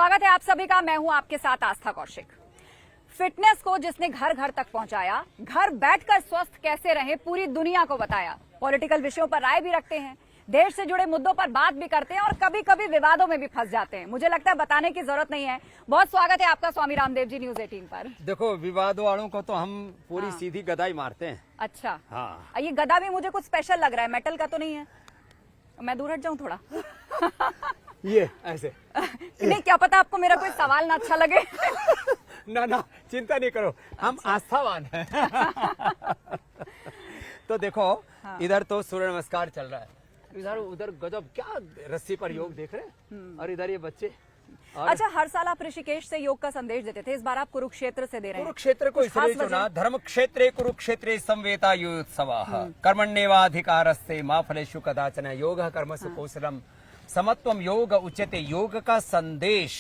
स्वागत है आप सभी का। मैं हूं आपके साथ आस्था कौशिक। फिटनेस को जिसने घर घर तक पहुंचाया, घर बैठकर स्वस्थ कैसे रहें पूरी दुनिया को बताया। पॉलिटिकल विषयों पर राय भी रखते हैं, देश से जुड़े मुद्दों पर बात भी करते हैं और कभी कभी विवादों में भी फंस जाते हैं। मुझे लगता है बताने की जरूरत नहीं है। बहुत स्वागत है आपका स्वामी रामदेव जी न्यूज 18 पर। देखो, विवाद वालों को तो हम पूरी सीधी गदा ही मारते हैं। अच्छा, हाँ। ये गदा भी मुझे कुछ स्पेशल लग रहा है, मेटल का तो नहीं है? मैं दूर हट जाऊं थोड़ा। ये ऐसे नहीं, क्या पता आपको मेरा कोई सवाल ना अच्छा लगे। ना ना, चिंता नहीं करो, हम आस्थावान हैं। तो देखो, इधर तो सूर्य नमस्कार चल रहा है, इधर उधर गजब क्या रस्सी पर योग देख रहे हैं, और इधर ये बच्चे। अच्छा, हर साल आप ऋषिकेश से योग का संदेश देते थे, इस बार आप कुरुक्षेत्र से दे रहे हैं। कुरुक्षेत्र को इसलिए चुना, धर्म क्षेत्रे कुरुक्षेत्रे संवेता युत्सवाः कर्मण्येवाधिकारस्ते मा फलेषु कदाचन योगः कर्मसु कौशलम समत्वम योग उच्यते। योग का संदेश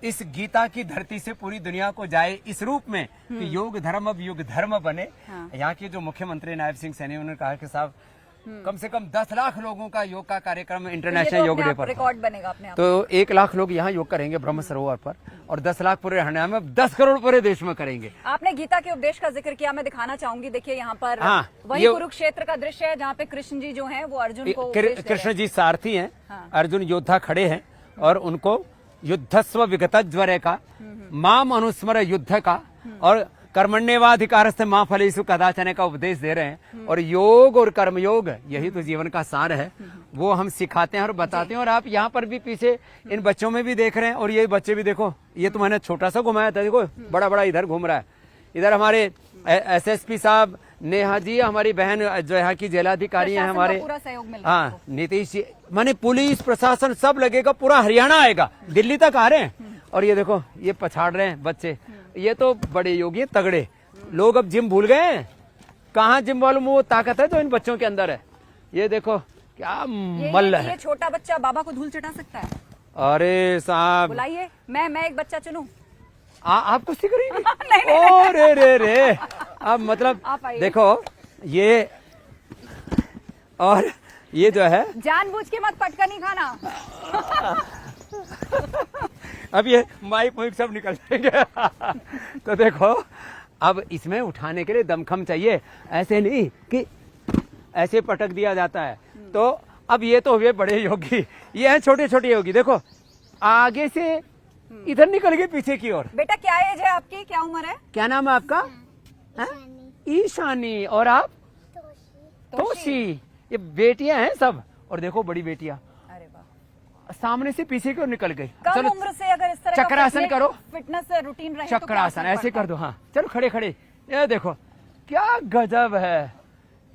इस गीता की धरती से पूरी दुनिया को जाए इस रूप में कि योग धर्म अब युग धर्म बने। यहाँ के जो मुख्यमंत्री नायब सिंह सैनी, उन्होंने कहा कि साहब कम से कम 10 लाख लोगों का योग का कार्यक्रम इंटरनेशनल योग डे पर रिकॉर्ड बनेगा अपने आप। तो 1 लाख लोग यहाँ योग करेंगे ब्रह्म सरोवर पर, और 10 लाख पूरे हरियाणा में, 10 करोड़ पूरे देश में करेंगे। आपने गीता के उपदेश का जिक्र किया, मैं दिखाना चाहूंगी। देखिए यहाँ पर वही कुरुक्षेत्र का दृश्य है जहाँ पे कृष्ण जी जो हैं वो अर्जुन को कृष्ण जी सारथी हैं, अर्जुन योद्धा खड़े हैं और उनको युद्धस्व विगत ज्वरे का, माम अनुस्मर युद्ध का और कर्मण्येवाधिकारस्ते मां फलेषु कदाचन का उपदेश दे रहे हैं। और योग और कर्मयोग यही तो जीवन का सार है, वो हम सिखाते हैं और बताते हैं। और आप यहाँ पर भी पीछे इन बच्चों में भी देख रहे हैं, और ये बच्चे भी देखो, ये तो मैंने छोटा सा घुमाया था, देखो बड़ा बड़ा इधर घूम रहा है। इधर हमारे एसएसपी साहब, नेहा जी, हमारी बहन जो यहाँ की जिलाधिकारी है हमारे, हाँ नीतीश जी, माने पुलिस प्रशासन सब लगेगा, पूरा हरियाणा आएगा, दिल्ली तक आ रहे हैं। और ये देखो, ये पछाड़ रहे हैं बच्चे, ये तो बड़े योगी तगड़े लोग। अब जिम भूल गए हैं, कहाँ जिम वालों में वो ताकत है जो इन बच्चों के अंदर है। ये देखो क्या मल्ल है। ये छोटा बच्चा बाबा को धूल चटा सकता है? अरे साहब, बुलाइए, मैं एक बच्चा चुनूं? आप कुछ करेंगे? नहीं, ओ रे अब मतलब देखो, ये और ये जो है, जानबूझ के मत पटका नहीं खाना। अब ये माइक वाइक सब निकल जाएंगे। तो देखो, अब इसमें उठाने के लिए दमखम चाहिए, ऐसे नहीं कि ऐसे पटक दिया जाता है। तो अब ये तो हुए बड़े योगी, ये हैं छोटे छोटे योगी। देखो आगे से इधर निकल गए पीछे की ओर। बेटा क्या एज है आपकी, क्या उम्र है? क्या नाम है आपका? ईशानी। और आप? तोशी। ये बेटियां हैं सब, और देखो बड़ी बेटियां सामने से पीछे की ओर निकल गई। कम उम्र से अगर इस तरह चक्रासन करो, फिटनेस रूटीन रहे, चक्रासन ऐसे कर दो। हाँ चलो, खड़े खड़े, ये देखो क्या गजब है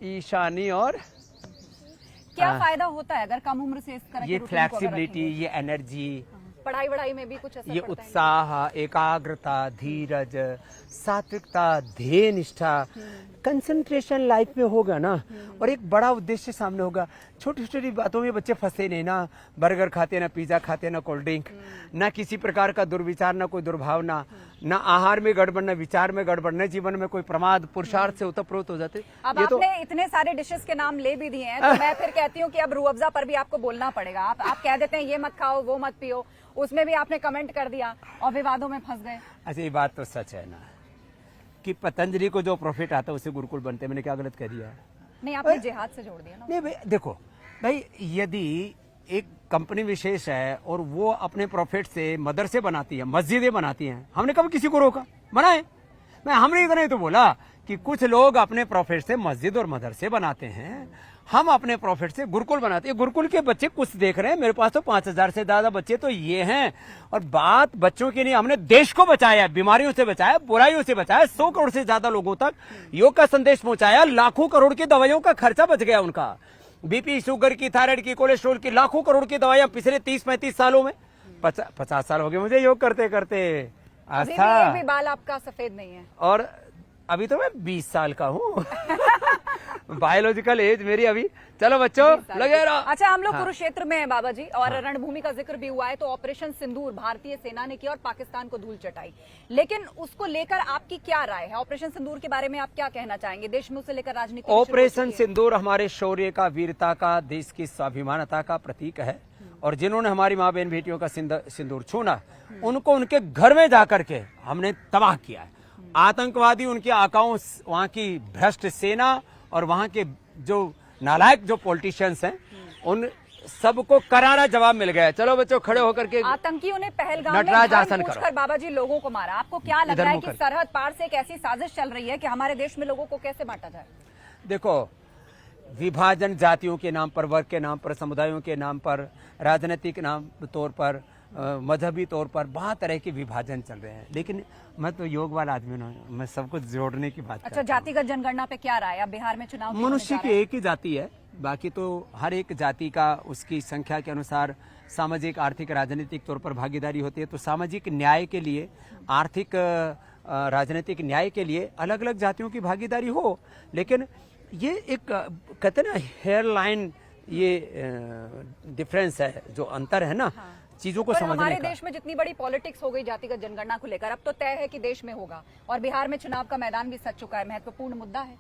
ईशानी। और क्या फायदा होता है अगर कम उम्र से इस तरह ये फ्लेक्सिबिलिटी, ये एनर्जी, पढ़ाई वढ़ाई में भी कुछ असर ये पड़ता है? उत्साह, एकाग्रता, धीरज, सात्विकता, ध्येय निष्ठा, कंसंट्रेशन लाइफ में होगा ना, और एक बड़ा उद्देश्य सामने होगा। छोटी छोटी बातों में बच्चे फंसे नहीं ना, बर्गर खाते, ना पिज्जा खाते, ना कोल्ड ड्रिंक, ना किसी प्रकार का दुर्विचार, ना कोई दुर्भावना, ना आहार में गड़बड़, ना विचार में गड़बड़, न जीवन में कोई प्रमाद, पुरुषार्थ से उतप्रोत हो जाते। अब आपने इतने सारे डिशेस के नाम ले भी दिए हैं, तो मैं फिर कहती हूँ कि अब रूह अफ़ज़ा पर भी आपको बोलना पड़ेगा। आप कह देते हैं ये मत खाओ, वो मत पियो, उसमें भी आपने कमेंट कर दिया और विवादों में फंस गए। अच्छा, ये बात तो सच है ना कि पतंजलि को जो प्रॉफिट आता है उसे गुरुकुल बनते। मैंने क्या गलत कह दिया है? नहीं, आपने जिहाद से जोड़ दिया ना। नहीं भाई, देखो भाई, यदि एक कंपनी विशेष है और वो अपने प्रॉफिट से मदरसे बनाती है, मस्जिदें बनाती हैं, हमने कभी किसी को रोका? बनाए, हमने इतना तो बोला कि कुछ लोग अपने प्रॉफिट से मस्जिद और मदरसे बनाते हैं, हम अपने प्रॉफिट से गुरुकुल बनाते हैं। गुरुकुल के बच्चे कुछ देख रहे हैं, मेरे पास तो 5000 से ज्यादा बच्चे तो ये हैं। और बात बच्चों की नहीं, हमने देश को बचाया, बीमारियों से बचाया, बुराइयों से बचाया, 100 करोड़ से ज्यादा लोगों तक योग का संदेश पहुंचाया, लाखों करोड़ की दवाइयों का खर्चा बच गया उनका, बीपी, शुगर की, थायराइड की, कोलेस्ट्रॉल की, लाखों करोड़ की दवाइयां पिछले 30-35 सालों में। 50 साल हो गए मुझे योग करते करते। अभी भी बाल आपका सफेद नहीं है। और अभी तो मैं 20 साल का हूँ। बायोलॉजिकल एज मेरी अभी। चलो बच्चों, लगे रहो। अच्छा, हम लोग कुरुक्षेत्र में हैं बाबा जी, और रणभूमि का जिक्र भी हुआ है। तो ऑपरेशन सिंदूर भारतीय सेना ने किया और पाकिस्तान को धूल चटाई, लेकिन उसको लेकर आपकी क्या राय है? ऑपरेशन सिंदूर के बारे में आप क्या कहना चाहेंगे? देशमुख से लेकर राजनीति। ऑपरेशन सिंदूर हमारे शौर्य का, वीरता का, देश की स्वाभिमानता का प्रतीक है। और जिन्होंने हमारी माँ बहन बेटियों का सिंदूर छूना, उनको उनके घर में जाकर के हमने तबाह किया है। आतंकवादी, उनके आकाओं, वहाँ की भ्रष्ट सेना और वहाँ के जो नालायक जो पॉलिटिशियंस हैं, उन सबको करारा जवाब मिल गया। चलो बच्चों खड़े होकर के। आतंकियों ने पहलगाम नटराज में आसन घूस कर बाबा जी लोगों को मारा। आपको क्या लग रहा है कि मुकर। सरहद पार से एक ऐसी साजिश चल रही है कि हमारे देश में लोगों को कैसे बांटा जाए? देखो, विभाजन जातियों के नाम पर, वर्ग के नाम पर, समुदायों के नाम पर, राजनीतिक नाम तौर पर, मजहबी तौर पर बहुत तरह के विभाजन चल रहे हैं। लेकिन मैं तो योग वाला आदमी हूँ, मैं सबको जोड़ने की बात अच्छा, जातिगत जनगणना पे क्या राय? अब बिहार में चुनाव मनुष्य की एक ही जाति है, बाकी तो हर एक जाति का उसकी संख्या के अनुसार सामाजिक, आर्थिक, राजनीतिक तौर पर भागीदारी होती है। तो सामाजिक न्याय के लिए, आर्थिक राजनीतिक न्याय के लिए अलग अलग जातियों की भागीदारी हो। लेकिन ये एक कहते हैं ना, हेयर लाइन, ये डिफरेंस है, जो अंतर है ना, हाँ। चीजों को पर समझने हमारे का। देश में जितनी बड़ी पॉलिटिक्स हो गई जातिगत जनगणना को लेकर, अब तो तय है कि देश में होगा, और बिहार में चुनाव का मैदान भी सज चुका है। महत्वपूर्ण मुद्दा है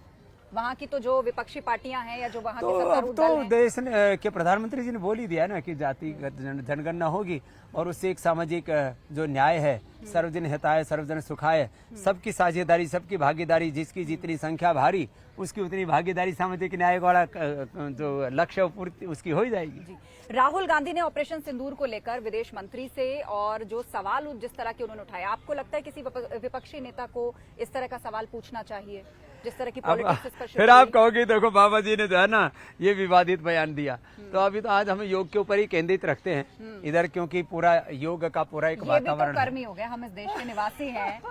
वहाँ की तो जो विपक्षी पार्टियां हैं या जो वहाँ तो के अब सत्तारूढ़ तो दल हैं। देश के प्रधानमंत्री जी ने बोल ही दिया ना कि जातिगत जनगणना होगी और उससे एक सामाजिक जो न्याय है, सर्वजन हिताय सर्वजन सुखाय, सबकी साझेदारी, सबकी भागीदारी, जिसकी जितनी संख्या भारी उसकी उतनी भागीदारी, सामाजिक न्याय वाला जो लक्ष्य पूर्ति उसकी हो जाएगी। जी। राहुल गांधी ने ऑपरेशन सिंदूर को लेकर विदेश मंत्री से और जो सवाल जिस तरह के उन्होंने उठाया, आपको लगता है किसी विपक्षी नेता को इस तरह का सवाल पूछना चाहिए जिस तरह की पॉलिटिक्स इस पर शुरू फिर आप हुई? कहोगे देखो बाबा जी ने जो है ना ये विवादित बयान दिया, तो अभी तो आज हम योग के ऊपर ही केंद्रित रखते हैं इधर, क्योंकि पूरा योग का पूरा एक ये भी वातावरण तो कर्मी हो गया, हम इस देश के निवासी हैं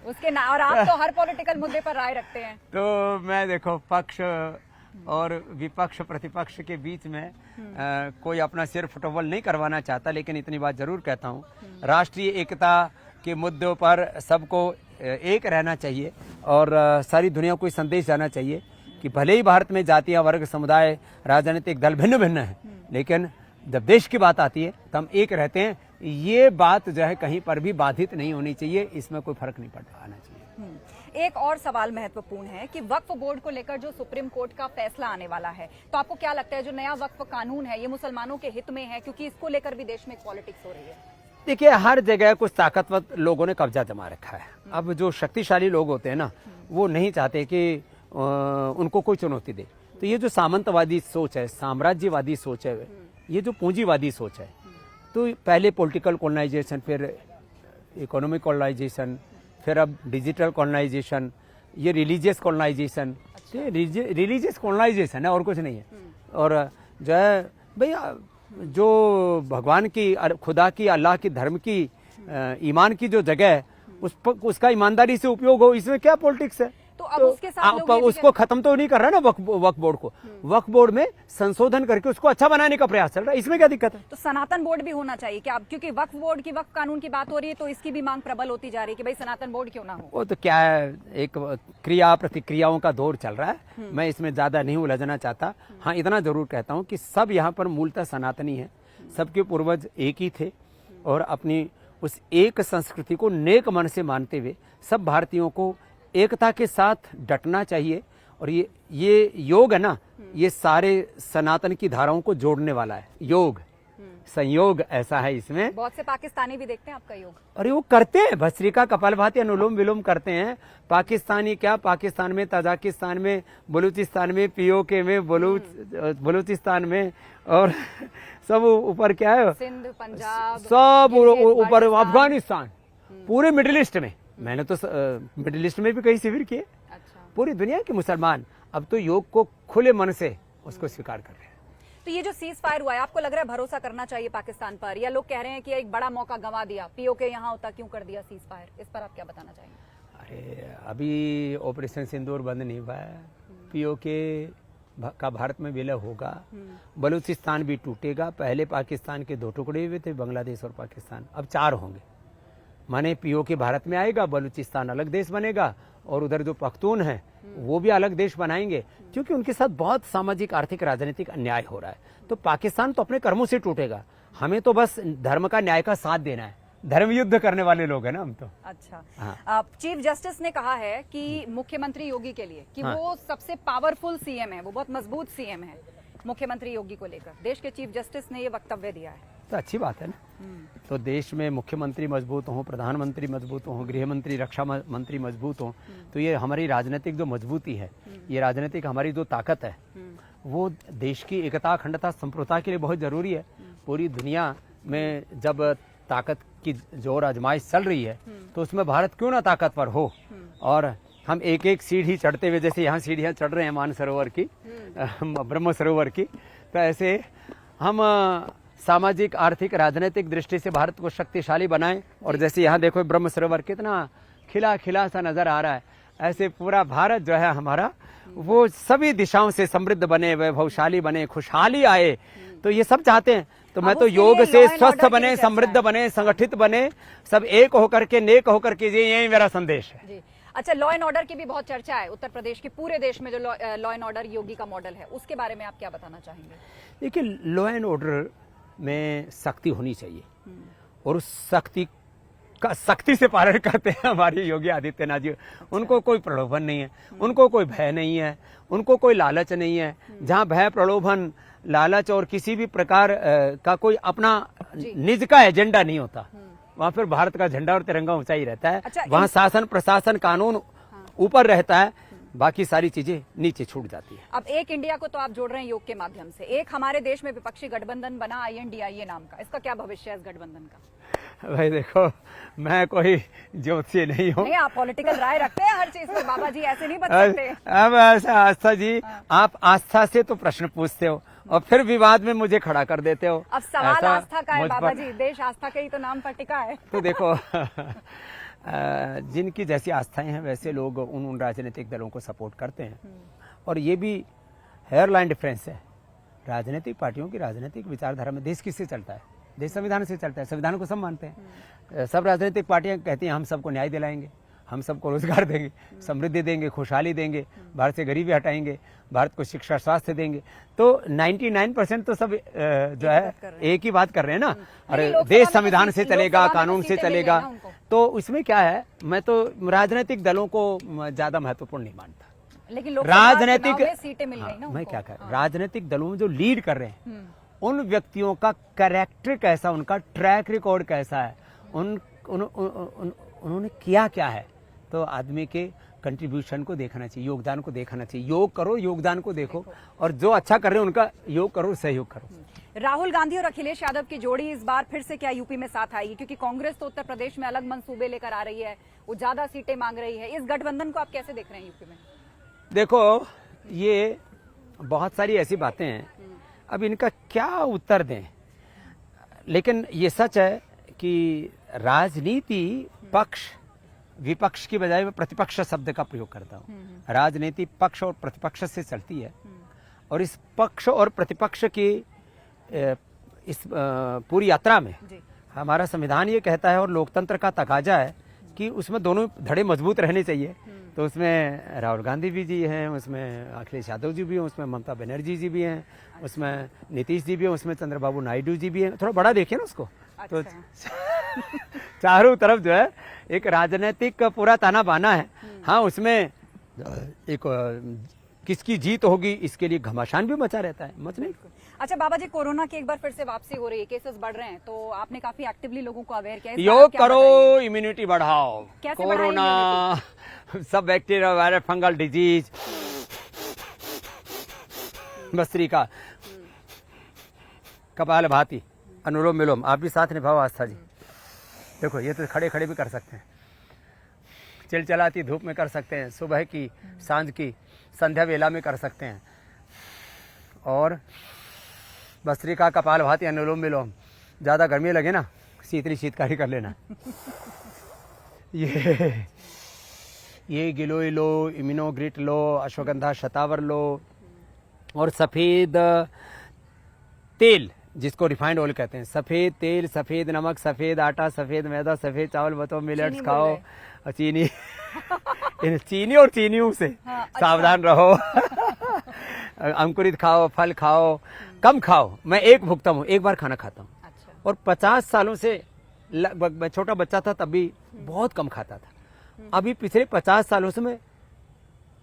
उसके ना, और आप तो हर पॉलिटिकल मुद्दे पर राय रखते हैं। तो मैं देखो पक्ष और विपक्ष प्रतिपक्ष के बीच में कोई अपना सिर फुटबॉल नहीं करवाना चाहता, लेकिन इतनी बात जरूर कहता हूँ, राष्ट्रीय एकता के मुद्दों पर सबको एक रहना चाहिए और सारी दुनिया को संदेश जाना चाहिए कि भले ही भारत में जातियां, वर्ग, समुदाय, राजनीतिक दल भिन्न भिन्न हैं, लेकिन जब देश की बात आती है तो हम एक रहते हैं। ये बात जो है कहीं पर भी बाधित नहीं होनी चाहिए, इसमें कोई फर्क नहीं आना चाहिए। एक और सवाल महत्वपूर्ण है कि वक्फ बोर्ड को लेकर जो सुप्रीम कोर्ट का फैसला आने वाला है, तो आपको क्या लगता है जो नया वक्फ कानून है ये मुसलमानों के हित में है? क्योंकि इसको लेकर भी देश में पॉलिटिक्स हो रही है। देखिए, हर जगह कुछ ताकतवर लोगों ने कब्जा जमा रखा है। अब जो शक्तिशाली लोग होते हैं ना, वो नहीं चाहते कि उनको कोई चुनौती दे। तो ये जो सामंतवादी सोच है, साम्राज्यवादी सोच है, ये जो पूंजीवादी सोच है, तो पहले पॉलिटिकल कॉलोनाइजेशन, फिर इकोनॉमिक कॉलोनाइजेशन, फिर अब डिजिटल कॉलोनाइजेशन, ये रिलीजियस कॉलोनाइजेशन, रिलीजियस कॉलोनाइजेशन है और कुछ नहीं है। और जो है भैया, जो भगवान की, खुदा की, अल्लाह की, धर्म की, ईमान की जो जगह है उसका ईमानदारी से उपयोग हो, इसमें क्या पॉलिटिक्स है? तो अब उसके साथ लोग ये भी उसको खत्म तो नहीं कर रहा ना वक्फ बोर्ड को, वक्फ बोर्ड में संशोधन करके उसको अच्छा बनाने का प्रयास चल रहा है, इसमें क्या दिक्कत है? तो सनातन बोर्ड भी होना चाहिए क्या? अब क्योंकि वक्फ बोर्ड की, वक्फ कानून की बात हो रही है तो इसकी भी मांग प्रबल होती जा रही है कि भाई सनातन बोर्ड क्यों ना हो। वो तो क्या है, एक क्रिया प्रतिक्रियाओं का दौर चल रहा है, मैं इसमें ज्यादा नहीं उलझना चाहता। हाँ, इतना जरूर कहता हूँ कि सब यहाँ पर मूलतः सनातनी है, सबके पूर्वज एक ही थे और अपनी उस एक संस्कृति को नेक मन से मानते हुए सब भारतीयों को एकता के साथ डटना चाहिए। और ये योग है ना, ये सारे सनातन की धाराओं को जोड़ने वाला है। योग संयोग ऐसा है इसमें। बहुत से पाकिस्तानी भी देखते हैं आपका योग। अरे वो करते हैं, भस्त्रिका, कपालभाति, अनुलोम विलोम करते हैं। पाकिस्तानी क्या, पाकिस्तान में, तजाकिस्तान में, बलूचिस्तान में, पीओके में, बलूचिस्तान में, और सब ऊपर क्या है, सिंध, पंजाब, सब ऊपर पाकिस्तान। अफगानिस्तान, पूरे मिडिल ईस्ट में। मैंने तो मिडिल ईस्ट में भी कई शिविर किए। अच्छा। पूरी दुनिया के मुसलमान अब तो योग को खुले मन से उसको स्वीकार कर रहे हैं। तो ये जो सीज फायर हुआ है, आपको लग रहा है भरोसा करना चाहिए पाकिस्तान पर, या लोग कह रहे हैं कि एक बड़ा मौका गंवा दिया, पीओके यहाँ होता क्यों कर दिया सीज फायर? इस पर आप क्या बताना चाहेंगे? अरे अभी ऑपरेशन सिंदूर बंद नहीं हुआ है, पीओके का भारत में विलय होगा, बलूचिस्तान भी टूटेगा। पहले पाकिस्तान के 2 टुकड़े हुए थे, बांग्लादेश और पाकिस्तान, अब 4 होंगे। माने पीओके भारत में आएगा, बलूचिस्तान अलग देश बनेगा और उधर जो पख्तून है वो भी अलग देश बनाएंगे, क्योंकि उनके साथ बहुत सामाजिक, आर्थिक, राजनीतिक अन्याय हो रहा है। तो पाकिस्तान तो अपने कर्मों से टूटेगा, हमें तो बस धर्म का, न्याय का साथ देना है। धर्म युद्ध करने वाले लोग हैं ना हम तो। अच्छा। हाँ। चीफ जस्टिस ने कहा है कि मुख्यमंत्री योगी के लिए कि वो सबसे पावरफुल सीएम है, वो बहुत मजबूत सीएम है। मुख्यमंत्री योगी को लेकर देश के चीफ जस्टिस ने ये वक्तव्य दिया है। तो अच्छी बात है ना। तो देश में मुख्यमंत्री मजबूत हों, प्रधानमंत्री मजबूत हों, गृह मंत्री, रक्षा मंत्री मजबूत हों, तो ये हमारी राजनीतिक जो मजबूती है, ये राजनीतिक हमारी जो ताकत है, वो देश की एकता, अखंडता, संप्रभुता के लिए बहुत जरूरी है। पूरी दुनिया में जब ताकत की जोर आजमाइश चल रही है, तो उसमें भारत क्यों ना ताकतवर हो। और हम एक एक सीढ़ी चढ़ते हुए, जैसे यहाँ सीढ़ियाँ चढ़ रहे हैं मानसरोवर की, ब्रह्म सरोवर की, तो ऐसे हम सामाजिक, आर्थिक, राजनीतिक दृष्टि से भारत को शक्तिशाली बनाएं। और जैसे यहाँ देखो ब्रह्म सरोवर कितना खिला खिला सा नजर आ रहा है, ऐसे पूरा भारत जो है हमारा, वो सभी दिशाओं से समृद्ध बने, वैभवशाली बने, खुशहाली आए। तो ये सब चाहते हैं। तो मैं तो योग से स्वस्थ बने, समृद्ध बने, संगठित बने, सब एक होकर के, नेक होकर के, यही मेरा संदेश है। जी। अच्छा, लॉ एंड ऑर्डर की भी बहुत चर्चा है उत्तर प्रदेश की, पूरे देश में जो लॉ एंड ऑर्डर योगी का मॉडल है, उसके बारे में आप क्या बताना चाहेंगे? देखिए, लॉ एंड ऑर्डर में सख्ती होनी चाहिए, और उस सख्ती का सख्ती से पालन करते हैं हमारे योगी आदित्यनाथ जी। उनको कोई प्रलोभन नहीं है, उनको कोई भय नहीं है, उनको कोई लालच नहीं है। जहाँ भय, प्रलोभन, लालच और किसी भी प्रकार का कोई अपना निज का एजेंडा नहीं होता, वहाँ फिर भारत का झंडा और तिरंगा ऊंचा ही रहता है। अच्छा, वहाँ शासन, प्रशासन, कानून ऊपर रहता है, बाकी सारी चीजें नीचे छूट जाती है। अब एक इंडिया को तो आप जोड़ रहे हैं योग के माध्यम से। एक हमारे देश में विपक्षी गठबंधन बना INDIA नाम का, इसका क्या भविष्य है इस गठबंधन का? भाई देखो, मैं कोई ज्योतिषी नहीं हूँ। नहीं, आप पॉलिटिकल राय रखते हैं हर चीज में बाबा जी, ऐसे नहीं बच सकते। अब ऐसा आस्था जी, आप आस्था से तो प्रश्न पूछते हो और फिर विवाद में मुझे खड़ा कर देते हो। अब सवाल आस्था का है बाबा जी, देश आस्था के ही तो नाम पर टिका है। तो देखो जिनकी जैसी आस्थाएं हैं वैसे लोग उन राजनीतिक दलों को सपोर्ट करते हैं। और ये भी हेयरलाइन डिफरेंस है राजनीतिक पार्टियों की राजनीतिक विचारधारा में। देश किससे चलता है? देश संविधान से चलता है। संविधान को सब मानते हैं। सब राजनीतिक पार्टियां कहती हैं हम सबको न्याय दिलाएंगे, हम सबको रोजगार देंगे, समृद्धि देंगे, खुशहाली देंगे, भारत से गरीबी हटाएंगे, भारत को शिक्षा, स्वास्थ्य देंगे। तो 99% तो सब जो है एक ही बात कर रहे हैं ना। अरे देश संविधान से चलेगा, कानून से चलेगा, तो उसमें क्या है? मैं तो राजनीतिक दलों को ज्यादा महत्वपूर्ण नहीं मानता। लेकिन राजनीतिक सीटें मिल गई ना, मैं क्या कर, राजनीतिक दलों में जो लीड कर रहे हैं उन व्यक्तियों का कैरेक्टर कैसा, उनका ट्रैक रिकॉर्ड कैसा है, उन्होंने किया क्या है, तो आदमी के कंट्रीब्यूशन को देखना चाहिए, योगदान को देखना चाहिए। योग करो, योगदान को देखो, और जो अच्छा कर रहे हैं उनका योग करो, सहयोग करो। राहुल गांधी और अखिलेश यादव की जोड़ी इस बार फिर से क्या यूपी में साथ आएगी? क्योंकि कांग्रेस तो उत्तर प्रदेश में अलग मंसूबे लेकर आ रही है, वो ज्यादा सीटें मांग रही है। इस गठबंधन को आप कैसे देख रहे हैं यूपी में? देखो, ये बहुत सारी ऐसी बातें हैं, अब इनका क्या उत्तर दें। लेकिन ये सच है कि राजनीति पक्ष विपक्ष की बजाय मैं प्रतिपक्ष शब्द का प्रयोग करता हूँ। राजनीति पक्ष और प्रतिपक्ष से चलती है, और इस पक्ष और प्रतिपक्ष की इस पूरी यात्रा में हमारा संविधान ये कहता है और लोकतंत्र का तकाजा है कि उसमें दोनों धड़े मजबूत रहने चाहिए। तो उसमें राहुल गांधी भी जी हैं, उसमें अखिलेश यादव जी भी हैं, उसमें ममता बनर्जी जी भी हैं, उसमें नीतीश जी भी हैं, उसमें चंद्रबाबू नायडू जी भी हैं। थोड़ा बड़ा देखिए ना उसको। तो चारों तरफ जो है एक राजनीतिक पूरा ताना बाना है। हाँ, उसमें एक किसकी जीत होगी इसके लिए घमासान भी मचा रहता है, मच नहीं। अच्छा बाबा जी, कोरोना की एक बार फिर से वापसी हो रही है, केसेस बढ़ रहे हैं, तो आपने काफी एक्टिवली लोगों को अवेयर किया। योग करो, इम्यूनिटी बढ़ाओ। कैसे कोरोना, सब बैक्टीरिया, वायरस, फंगल डिजीज, भस्त्रिका, कपालभाति, अनुलोम विलोम, आप भी साथ निभाओ आस्था जी। देखो, ये तो खड़े खड़े भी कर सकते हैं, चिलचिलाती धूप में कर सकते हैं, सुबह की, सांझ की, संध्या वेला में कर सकते हैं। और भस्त्रिका, कपालभाति, अनुलोम विलोम, ज्यादा गर्मी लगे ना, शीतली शीतकारी कर लेना। ये गिलोय लो, इम्यूनोग्रिट लो, अश्वगंधा शतावर लो, और सफेद तेल जिसको रिफाइंड ऑयल कहते हैं, सफेद तेल, सफेद नमक, सफेद आटा, सफेद मैदा, सफेद चावल बताओ, मिलेट्स खाओ, और चीनी इन चीनी और चीनियों से सावधान रहो। अंकुरित खाओ, फल खाओ, कम खाओ। मैं एक भुगता हूँ, एक बार खाना खाता हूँ। और 50 सालों से लगभग, मैं छोटा बच्चा था तब भी बहुत कम खाता था। अभी पिछले 50 सालों से मैं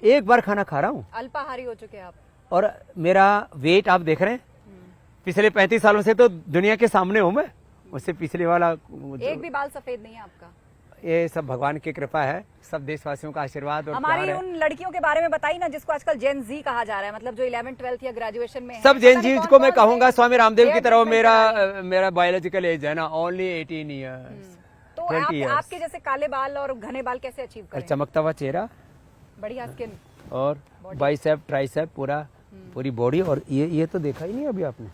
एक बार खाना खा रहा हूँ। अल्पाहारी हो चुके हैं आप। और मेरा वेट आप देख रहे हैं, पिछले 35 सालों से तो दुनिया के सामने हूं मैं, उससे पिछले वाला एक भी बाल सफेद नहीं है आपका। ये सब भगवान की कृपा है, सब देशवासियों का आशीर्वाद और हमारी प्यार है। उन लड़कियों के बारे में बताइए ना जिसको आजकल जेन जी कहा जा रहा है, मतलब जो 11th 12th या ग्रेजुएशन में है। सब जेन पता नहीं जी को मैं कौन-कौन कहूंगा से स्वामी रामदेव की hair तरह treatment मेरा बायोलॉजिकल एज है ना, ओनली 18 ईयर्स। तो 20 years। आपके जैसे काले बाल और घने बाल कैसे अचीव और करें? चमकता हुआ चेहरा बढ़िया स्किन और बाइसेप ट्राइसेप पूरी बॉडी। और ये तो देखा ही नहीं अभी आपने।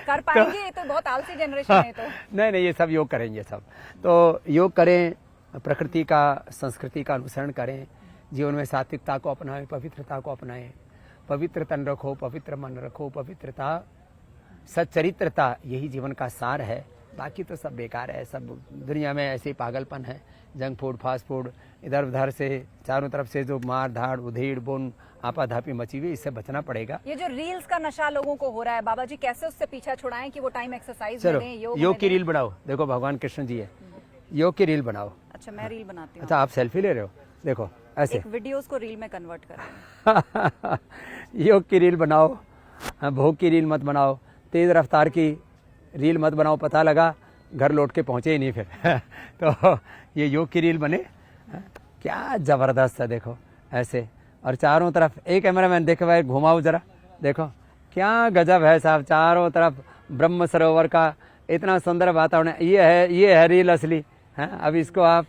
कर पाएंगे? ये तो बहुत आलसी जनरेशन है तो। नहीं, ये सब योग करेंगे सब। तो योग करें, प्रकृति का संस्कृति का अनुसरण करें, जीवन में सात्विकता को अपनाएं, पवित्रता को अपनाएं। पवित्र तन रखो, पवित्र मन रखो, पवित्रता सच्चरित्रता यही जीवन का सार है। बाकी तो सब बेकार है, सब दुनिया में ऐसे ही पागलपन है। जंक फूड, फास्ट फूड, इधर उधर से चारों तरफ से जो मार धाड़ उधेड़ बुन आपाधापी मची हुई, इससे बचना पड़ेगा। ये जो रील्स का नशा लोगों को हो रहा है बाबा जी, कैसे उससे पीछा छुड़ाएं कि वो टाइम एक्सरसाइज में चलो दें, योग की रील बनाओ। देखो भगवान कृष्ण जी है, योग की रील बनाओ। अच्छा, मैं रील बनाती हूँ। अच्छा, आप सेल्फी ले रहे हो? देखो ऐसे एक वीडियोस को रील में कन्वर्ट करें। योग की रील बनाओ, भोग की रील मत बनाओ, तेज रफ्तार की रील मत बनाओ। पता लगा घर लौट के पहुंचे ही नहीं फिर। तो ये योग की रील बने, क्या जबरदस्त है। देखो ऐसे, और चारों तरफ एक कैमरामैन देखे भाई, घुमाओ जरा, देखो क्या गजब है साहब। चारों तरफ ब्रह्म सरोवर का इतना सुंदर वातावरण। ये है रील असली है। अब इसको आप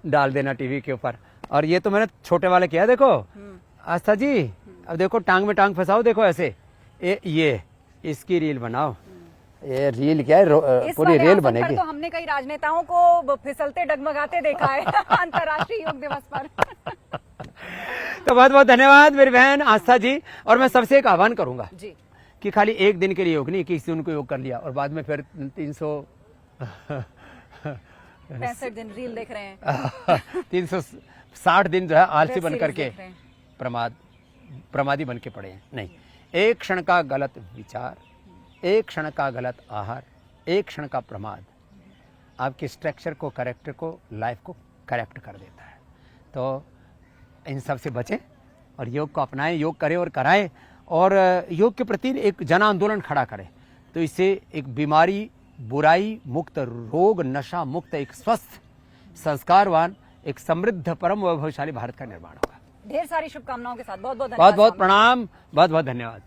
डाल देना टीवी के ऊपर। और ये तो मैंने छोटे वाले किया, देखो आस्था जी। अब देखो टांग में टांग फंसाओ, देखो ऐसे। ये इसकी रील बनाओ। ये रील क्या है, पूरी रील बनेगी। तो हमने कई राजनेताओं को फिसलते डगमगाते देखा है अंतर्राष्ट्रीय योग दिवस पर। तो बहुत बहुत धन्यवाद मेरी बहन आस्था जी। और मैं सबसे एक आह्वान करूंगा जी कि खाली एक दिन के लिए योग नहीं, किसी दिन को योग कर लिया और बाद में फिर 65 दिन रील देख रहे हैं। 360 दिन जो है आलसी वेब बन सीरीज करके देख रहे हैं। प्रमादी बन के पड़े हैं। नहीं, एक क्षण का गलत विचार, एक क्षण का गलत आहार, एक क्षण का प्रमाद आपके स्ट्रक्चर को, कैरेक्टर को, लाइफ को करेक्ट कर देता है। तो इन सब से बचें और योग को अपनाएं, योग करें और कराएं, और योग के प्रति एक जन आंदोलन खड़ा करें। तो इससे एक बीमारी, बुराई मुक्त, रोग नशा मुक्त, एक स्वस्थ, संस्कारवान, एक समृद्ध, परम वैभवशाली भारत का निर्माण होगा। ढेर सारी शुभकामनाओं के साथ बहुत बहुत बहुत बहुत प्रणाम, बहुत बहुत धन्यवाद।